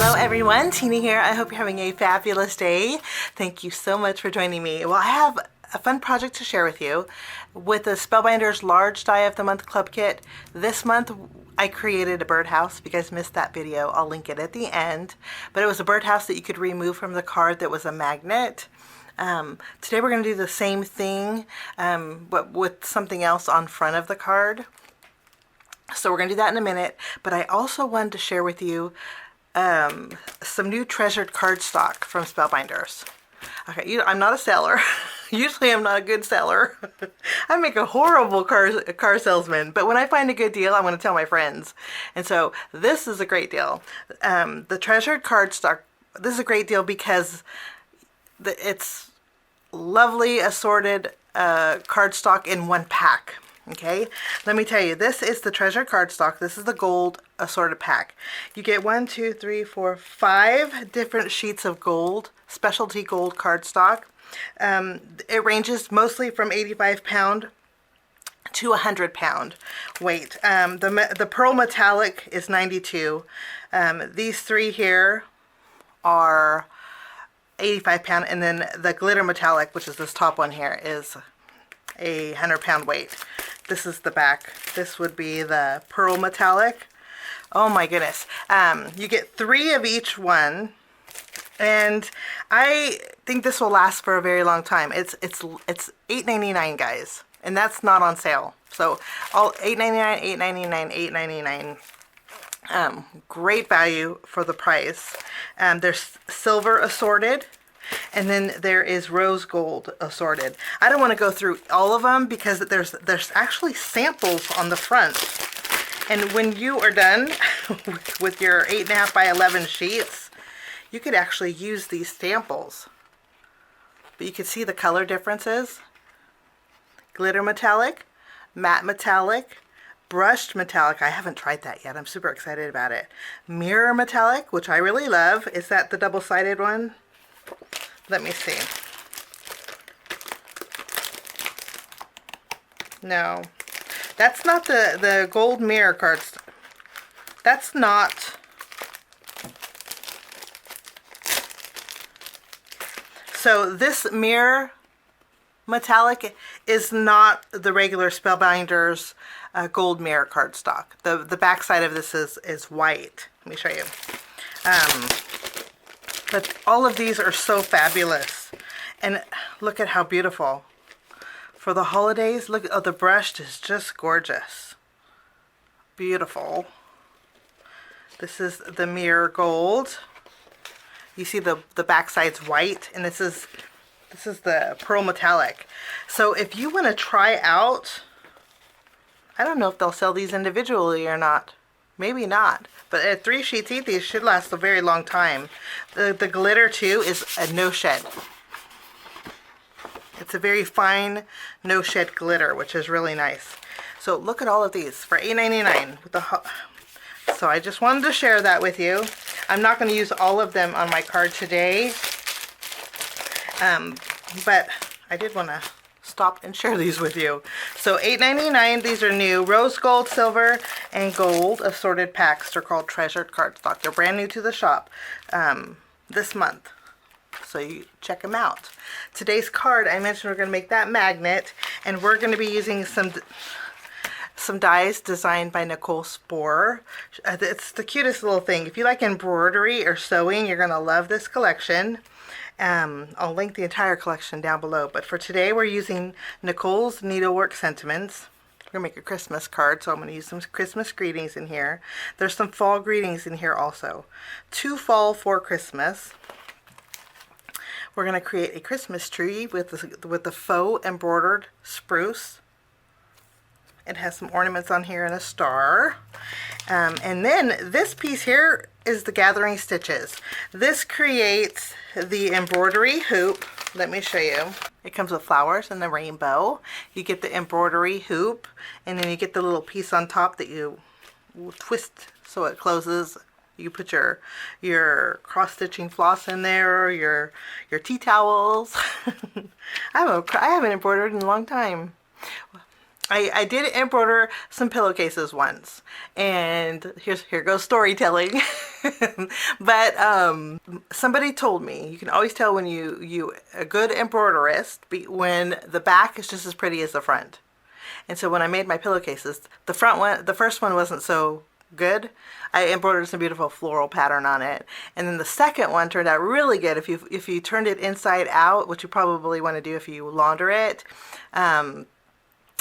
Hello everyone, Tina here. I hope you're having a fabulous day. Thank you so much for joining me. Well, I have a fun project to share with you. With the Spellbinders Large Die of the Month Club Kit, this month I created a birdhouse. If you guys missed that video, I'll link it at the end. But it was a birdhouse that you could remove from the card that was a magnet. Today we're going to do the same thing, but with something else on front of the card. So we're going to do that in a minute, but I also wanted to share with you some new treasured cardstock from Spellbinders. Okay, I'm not a seller. Usually I'm not a good seller. I make a horrible car salesman, but when I find a good deal, I'm going to tell my friends. And so this is a great deal. The treasured cardstock, this is a great deal because it's lovely assorted cardstock in one pack. Okay, let me tell you, this is the treasured cardstock. This is the gold assorted pack. You get 1, 2, 3, 4, 5 different sheets of gold, specialty gold cardstock. It ranges mostly from 85-pound to 100-pound weight. The pearl metallic is 92. These three here are 85-pound, and then the glitter metallic, which is this top one here, is a 100-pound weight. This is the back. This would be the pearl metallic. Oh my goodness. You get 3 of each one, and I think this will last for a very long time. It's $8.99, guys, and that's not on sale. So all $8.99, $8.99, $8.99. Great value for the price. There's silver assorted. And then there is rose gold assorted. I don't want to go through all of them because there's actually samples on the front. And when you are done with your 8.5 by 11 sheets, you could actually use these samples. But you can see the color differences. Glitter metallic, matte metallic, brushed metallic. I haven't tried that yet. I'm super excited about it. Mirror metallic, which I really love. Is that the double-sided one? Let me see. No, that's not the gold mirror cards. That's not. So this mirror metallic is not the regular Spellbinders gold mirror cardstock. The back side of this is white. Let me show you. But all of these are so fabulous. And look at how beautiful. For the holidays, look, oh, the brushed is just gorgeous. Beautiful. This is the mirror gold. You see the back side's white, and this is the pearl metallic. So if you want to try out, I don't know if they'll sell these individually or not. Maybe not, but at 3 sheets each, these should last a very long time. The glitter too is a no shed. It's a very fine no shed glitter, which is really nice. So look at all of these for $8.99. So I just wanted to share that with you. I'm not going to use all of them on my card today, but I did want to stop and share these with you. So $8.99, these are new. Rose gold, silver, and gold assorted packs. They're called treasured cardstock. They're brand new to the shop this month. So you check them out. Today's card, I mentioned we're going to make that magnet, and we're going to be using some dies designed by Nicole Spohr. It's the cutest little thing. If you like embroidery or sewing, you're going to love this collection. I'll link the entire collection down below, but for today we're using Nichols Needlework Sentiments. We're going to make a Christmas card, so I'm going to use some Christmas greetings in here. There's some fall greetings in here also. 2 fall, 4 Christmas. We're going to create a Christmas tree with the faux embroidered spruce. It has some ornaments on here and a star. And then this piece here is the gathering stitches. This creates the embroidery hoop. Let me show you. It comes with flowers and the rainbow. You get the embroidery hoop, and then you get the little piece on top that you twist so it closes. You put your cross-stitching floss in there, or your tea towels. I haven't embroidered in a long time. I did embroider some pillowcases once, and here goes storytelling. But somebody told me you can always tell when you a good embroiderist when the back is just as pretty as the front. And so when I made my pillowcases, the first one wasn't so good. I embroidered some beautiful floral pattern on it, and then the second one turned out really good. If you turned it inside out, which you probably want to do if you launder it.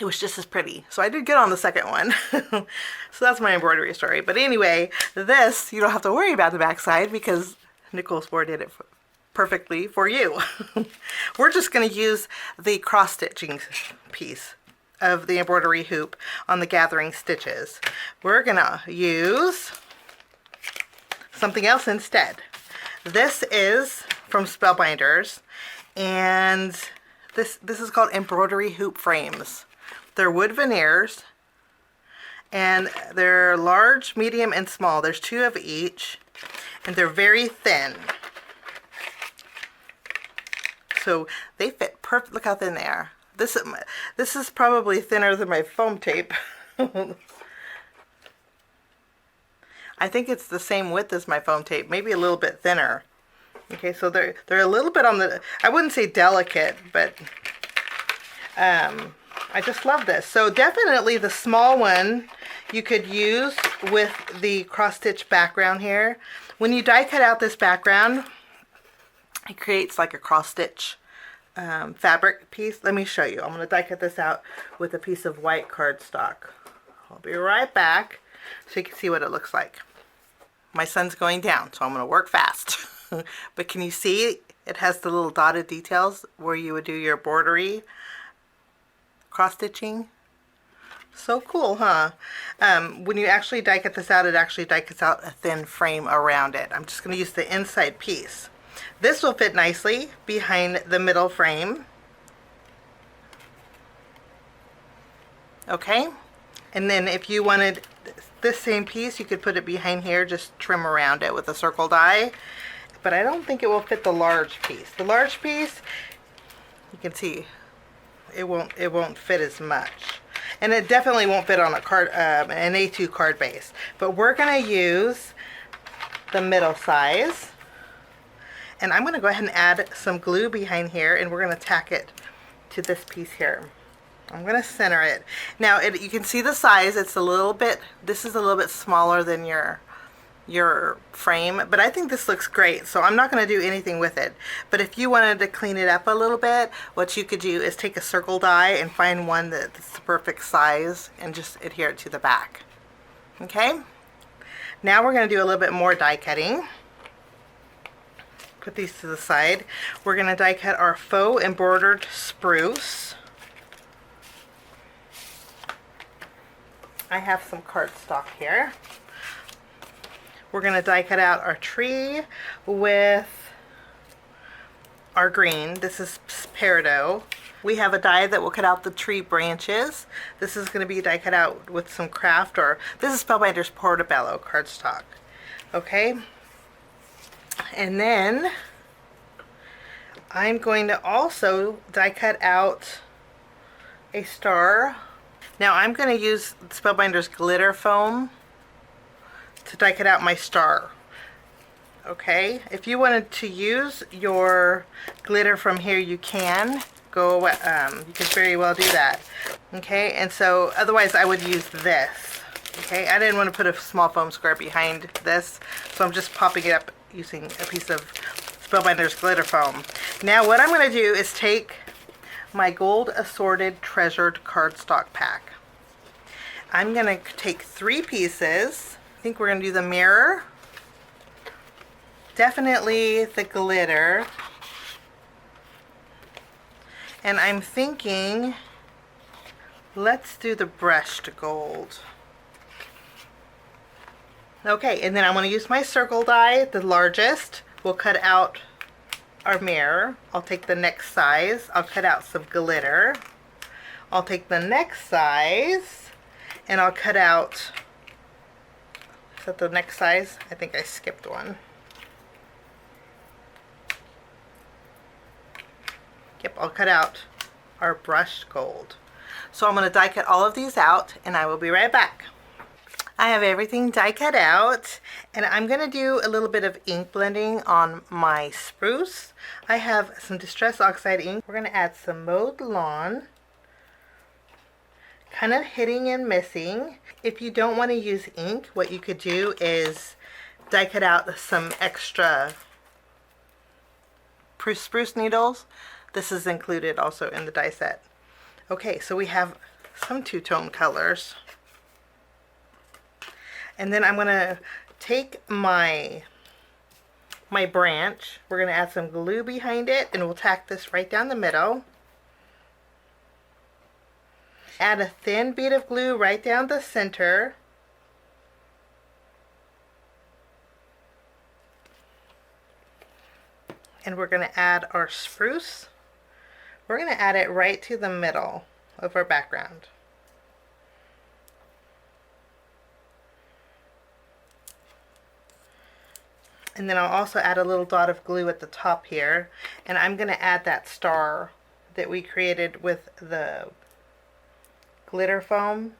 It was just as pretty. So I did good on the second one. So that's my embroidery story. But anyway, this, you don't have to worry about the backside because NICHOL'S did it perfectly for you. We're just going to use the cross stitching piece of the embroidery hoop on the gathering stitches. We're going to use something else instead. This is from Spellbinders, and this is called embroidery hoop frames. They're wood veneers, and they're large, medium, and small. There's 2 of each, and they're very thin. So they fit perfect. Look how thin they are. This is probably thinner than my foam tape. I think it's the same width as my foam tape, maybe a little bit thinner. Okay, so they're a little bit on the, I wouldn't say delicate, but I just love this. So definitely the small one you could use with the cross stitch background here. When you die cut out this background, it creates like a cross stitch fabric piece. Let me show you. I'm going to die cut this out with a piece of white cardstock. I'll be right back so you can see what it looks like. My sun's going down, so I'm going to work fast. But can you see it has the little dotted details where you would do your embroidery cross stitching? So cool, huh? When you actually die cut this out, it actually die cuts out a thin frame around it. I'm just going to use the inside piece. This will fit nicely behind the middle frame. Okay, and then if you wanted this same piece, you could put it behind here, just trim around it with a circle die. But I don't think it will fit the large piece. The large piece, you can see, it won't fit as much. And it definitely won't fit on a card, an A2 card base. But we're going to use the middle size. And I'm going to go ahead and add some glue behind here, and we're going to tack it to this piece here. I'm going to center it. Now you can see the size. It's a little bit, this is a little bit smaller than your frame, but I think this looks great, so I'm not going to do anything with it. But if you wanted to clean it up a little bit, what you could do is take a circle die and find one that's the perfect size and just adhere it to the back. Okay? Now we're going to do a little bit more die cutting. Put these to the side. We're going to die cut our faux embroidered spruce. I have some cardstock here. We're going to die cut out our tree with our green. This is peridot. We have a die that will cut out the tree branches. This is going to be die cut out with some craft, or this is Spellbinders Portobello cardstock. Okay. And then I'm going to also die cut out a star. Now I'm going to use Spellbinders glitter foam to die cut out my star. Okay, if you wanted to use your glitter from here, you can go. You can very well do that. Okay, and so otherwise I would use this. Okay, I didn't want to put a small foam square behind this, so I'm just popping it up using a piece of Spellbinders glitter foam. Now what I'm going to do is take my gold assorted treasured cardstock pack. I'm going to take 3 pieces. I think we're going to do the mirror, definitely the glitter, and I'm thinking let's do the brushed gold. Okay, and then I'm going to use my circle die, the largest. We'll cut out our mirror. I'll take the next size. I'll cut out some glitter. I'll take the next size and I'll cut out, is that the next size? I think I skipped one. Yep, I'll cut out our brushed gold. So I'm going to die cut all of these out and I will be right back. I have everything die cut out and I'm going to do a little bit of ink blending on my spruce. I have some Distress Oxide ink. We're going to add some Mowed Lawn, kind of hitting and missing. If you don't want to use ink, what you could do is die cut out some extra spruce needles. This is included also in the die set. Okay, so we have some two-tone colors. And then I'm going to take my branch. We're going to add some glue behind it and we'll tack this right down the middle. Add a thin bead of glue right down the center. And we're going to add our spruce. We're going to add it right to the middle of our background. And then I'll also add a little dot of glue at the top here. And I'm going to add that star that we created with the glitter foam.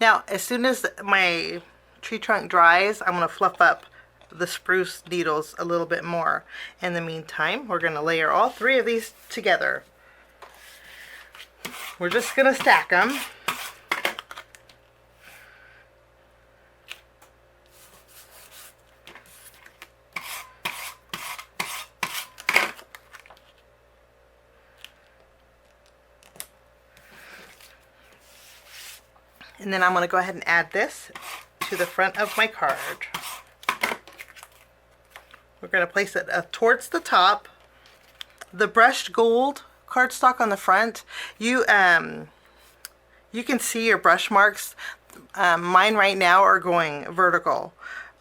Now, as soon as my tree trunk dries, I'm going to fluff up the spruce needles a little bit more. In the meantime, we're going to layer all three of these together. We're just going to stack them. And then I'm going to go ahead and add this to the front of my card. We're going to place it towards the top. The brushed gold cardstock on the front, you can see your brush marks. Mine right now are going vertical,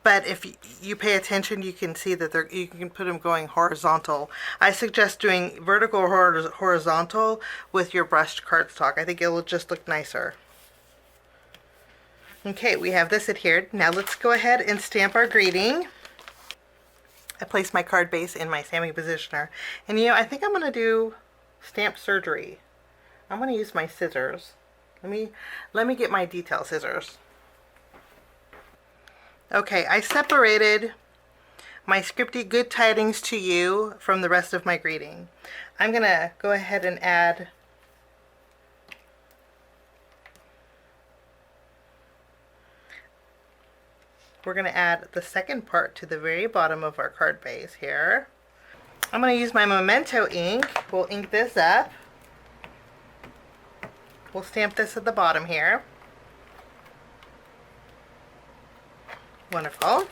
but if you pay attention, you can see that you can put them going horizontal. I suggest doing vertical or horizontal with your brushed cardstock. I think it will just look nicer. Okay, we have this adhered. Now let's go ahead and stamp our greeting. I placed my card base in my stamping positioner. And I think I'm going to do stamp surgery. I'm going to use my scissors. Let me get my detail scissors. Okay, I separated my scripty good tidings to you from the rest of my greeting. I'm going to go ahead and add we're going to add the second part to the very bottom of our card base here. I'm going to use my Memento ink. We'll ink this up. We'll stamp this at the bottom here. Wonderful.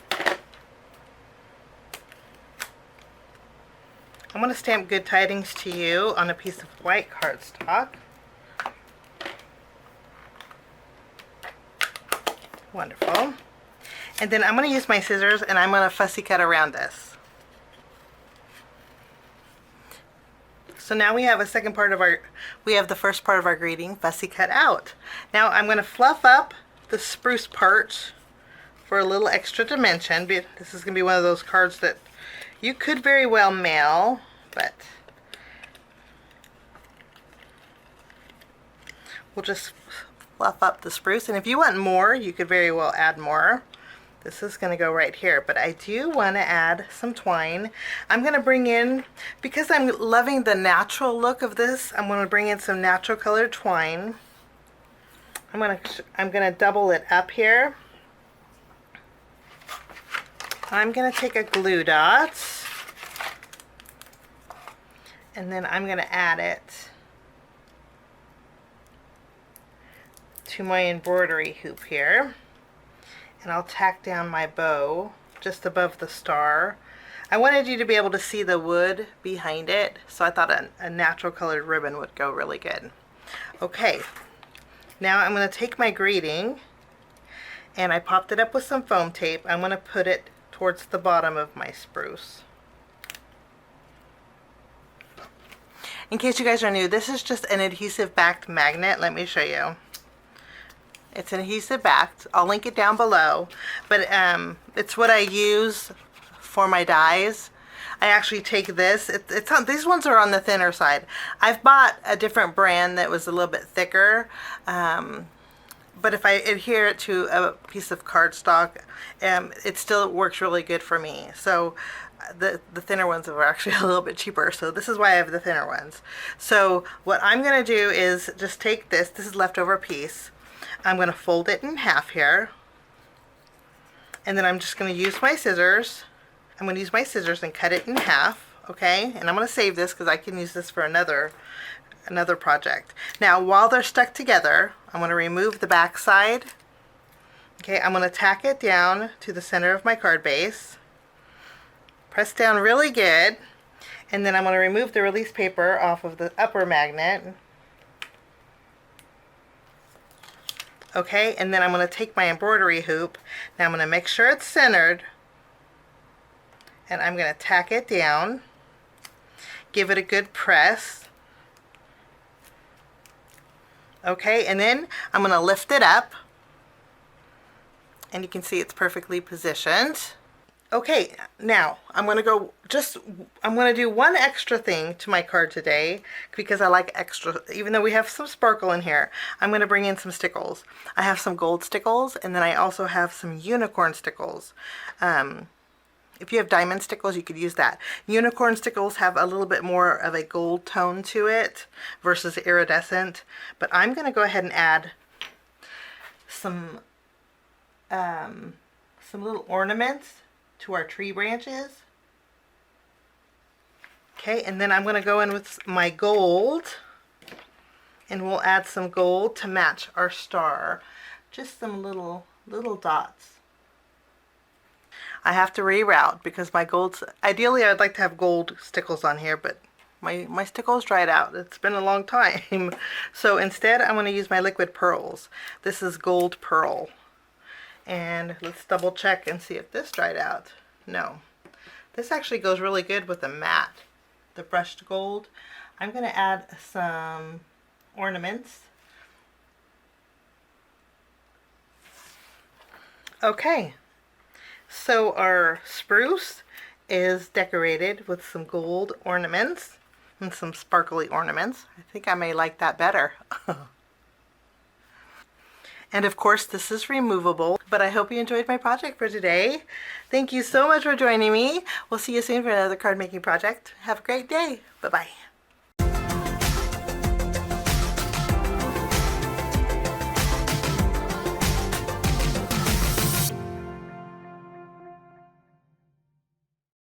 I'm going to stamp good tidings to you on a piece of white cardstock. Wonderful. And then I'm going to use my scissors and I'm going to fussy cut around this. So now we have the first part of our greeting fussy cut out. Now I'm going to fluff up the spruce part for a little extra dimension. This is going to be one of those cards that you could very well mail, but we'll just fluff up the spruce. And if you want more, you could very well add more. This is going to go right here, but I do want to add some twine. I'm going to bring in, because I'm loving the natural look of this, I'm going to bring in some natural colored twine. I'm going to double it up here. I'm going to take a glue dot, and then I'm going to add it to my embroidery hoop here. And I'll tack down my bow just above the star. I wanted you to be able to see the wood behind it, so I thought a natural colored ribbon would go really good. Okay, now I'm going to take my greeting and I popped it up with some foam tape. I'm going to put it towards the bottom of my spruce. In case you guys are new, this is just an adhesive backed magnet. Let me show you. It's an adhesive backed. I'll link it down below, but it's what I use for my dies. I actually take this. These ones are on the thinner side. I've bought a different brand that was a little bit thicker. But if I adhere it to a piece of cardstock, it still works really good for me. So the thinner ones are actually a little bit cheaper. So this is why I have the thinner ones. So what I'm going to do is just take this. This is leftover piece. I'm going to fold it in half here. And then I'm just going to use my scissors. I'm going to use my scissors and cut it in half. Okay? And I'm going to save this because I can use this for another project. Now, while they're stuck together, I'm going to remove the back side. Okay, I'm going to tack it down to the center of my card base. Press down really good. And then I'm going to remove the release paper off of the upper magnet. Okay, and then I'm going to take my embroidery hoop. Now I'm going to make sure it's centered. And I'm going to tack it down. Give it a good press. Okay, and then I'm going to lift it up. And you can see it's perfectly positioned. Okay, now I'm going to do one extra thing to my card today because I like extra, even though we have some sparkle in here. I'm going to bring in some stickles. I have some gold stickles, and then I also have some unicorn stickles. If you have diamond stickles, you could use that. Unicorn stickles have a little bit more of a gold tone to it versus iridescent, but I'm going to go ahead and add some little ornaments to our tree branches. Okay, and then I'm going to go in with my gold, and we'll add some gold to match our star. Just some little dots. I have to reroute because my golds, ideally I'd like to have gold stickles on here, but my stickles dried out. It's been a long time. So instead I'm going to use my liquid pearls. This is gold pearl. And let's double check and see if this dried out. No. This actually goes really good with the matte, the brushed gold. I'm going to add some ornaments. Okay. So our spruce is decorated with some gold ornaments and some sparkly ornaments. I think I may like that better. And of course this is removable, but I hope you enjoyed my project for today. Thank you so much for joining me. We'll see you soon for another card making project. Have a great day. Bye-bye.